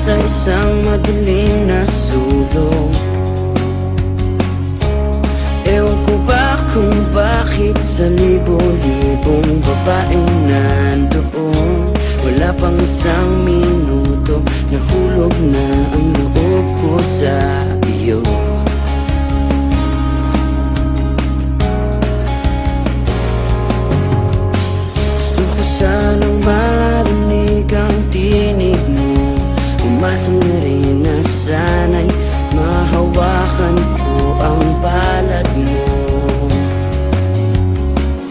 sa isang madilim na sulong. Ewan ko ba kung bakit sa libo-libong babaeng nandoon, wala pang isang minuto, nahulog na ang loob ko sa iyo. Gusto ko sanang marinig ang tinig mo, umasang na rin na sana'y mahawakan ko ang palad mo.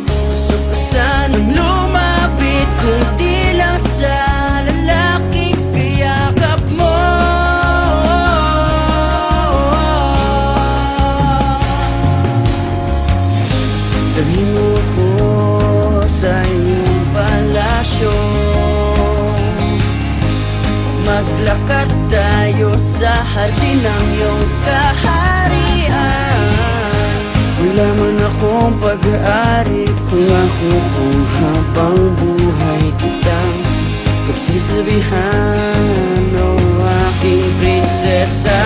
Gusto ko sanang lumapit kunti lang sa lalaking kayakap mo. Dalhin mo ko sa iyong palasyo, maglakad tayo sa hardin ng iyong kaharian. Wala man akong pag-aari, pangako kung habang buhay kitang pagsisilbihan, o aking prinsesa.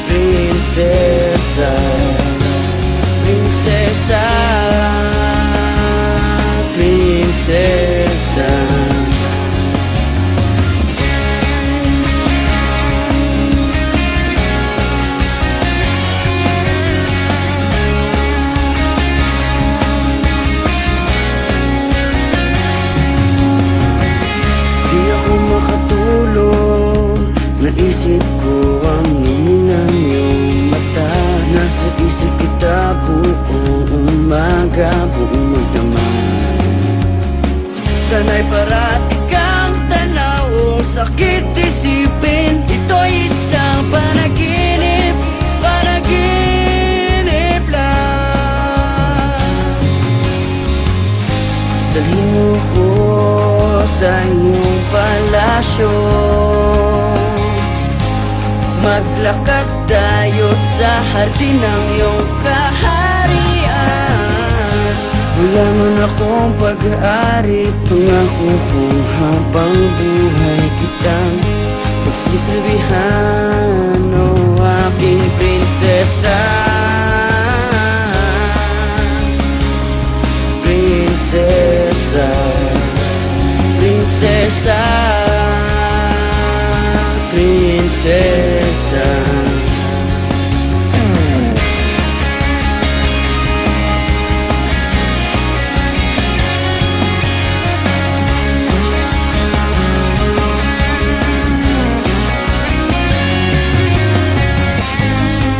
Prinsesa, prinsesa, prinsesa. Di ako makatulog, naisip ko ang nguming ng iyong mata. Nasa isip kita buong umaga, buong magdamay. Sana'y parati kang tanaw, sakit isipin, ito'y isang panaginip, panaginip lang. Dalhin mo ko sa iyong palasyo, maglakad tayo sa hardin ng iyong kaharian. Wala man akong pag-aari, pangako kung habang buhay kitang pagsisilbihan, o aking prinsesa. Prinsesa, prinsesa, prinsesa.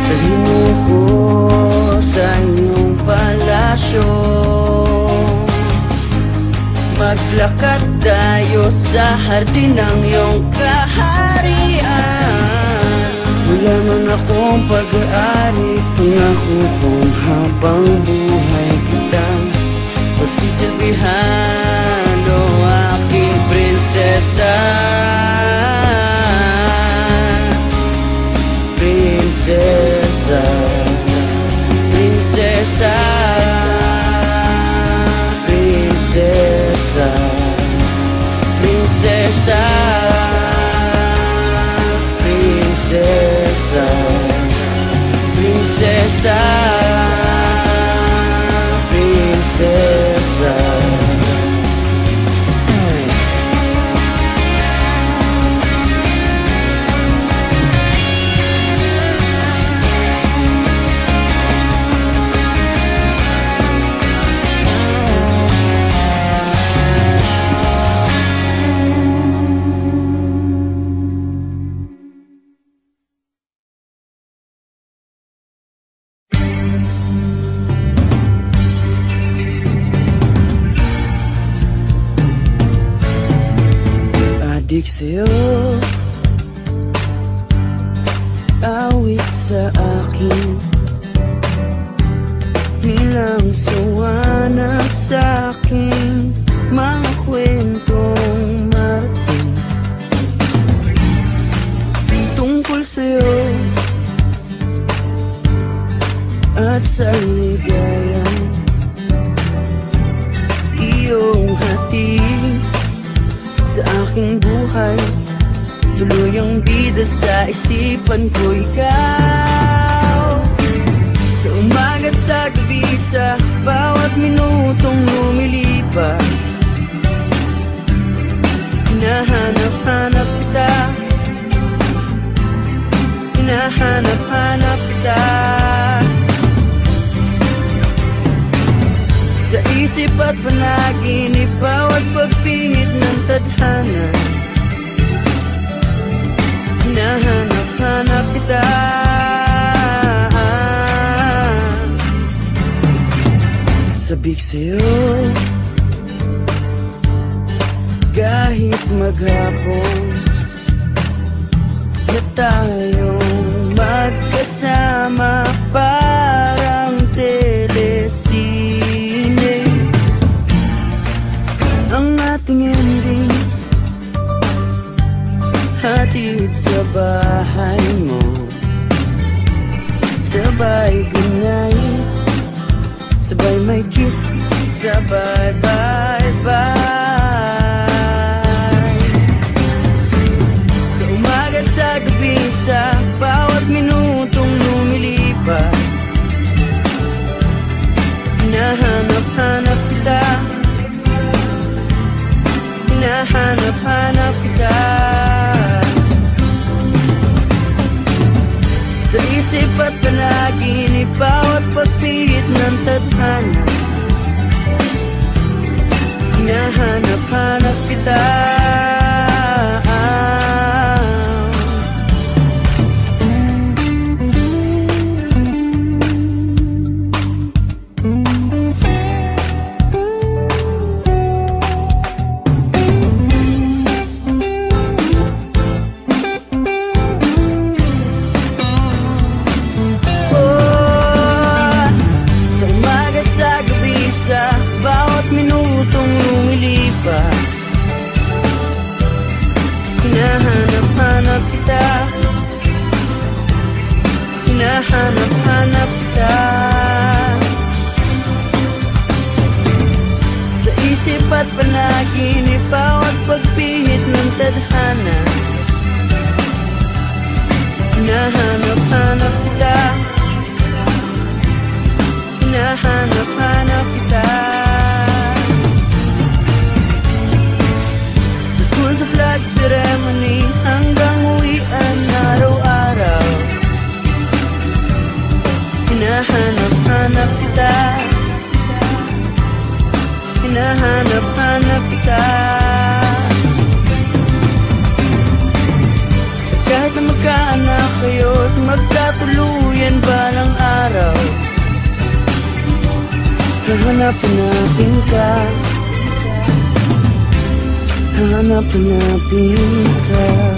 Dalhin mo ko sa iyong palasyo, maglakad tayo sa hardin ng iyong kaharian. Wala man akong pag-aari, pangako kung habang buhay kitang pagsisilbihan, o aking prinsesa. Prinsesa, prinsesa, prinsesa, prinsesa, prinsesa, prinsesa, prinsesa. Adik sa'yo, awit sa akin, bilang sawa na sa akin, mga kwentong marating tungkol sa'yo at sa ligaya iyong hatid sa aking buhay. Tuluyang bida sa isipan ko ikaw. Sa umaga't sa gabi, sa bawat minutong lumilipas, hinahanap-hanap kita, hinahanap-hanap kita. Sa isip at panaginip, bawat pagpihit ng tadhana, hinahanap-hanap kita. Sabik sa'yo kahit maghapon na tayong magkasama, parang telesine ang ating ending. Hatid sa bahay mo, sabay ganay, sabay may kiss, sabay bye-bye. Sa umaga't sa gabi, sa bawat minutong lumilipas, hinahanap-hanap kita, hinahanap-hanap kita. Sa isip at panaginip, bawat pagpihit ng tadhana, hinahanap-hanap kita. Hinahanap-hanap kita, hinahanap-hanap kita. Sa isip at panaginip, bawat pagpihit ng tadhana, hinahanap-hanap kita, hinahanap-hanap kita. Sa flag ceremony hanggang uwian araw-araw, hinahanap-hanap kita, hinahanap-hanap kita. Kahit na magkaanak kayo't magkatuluyan balang araw, hahanapin natin ka, hahanap-hanapin ka.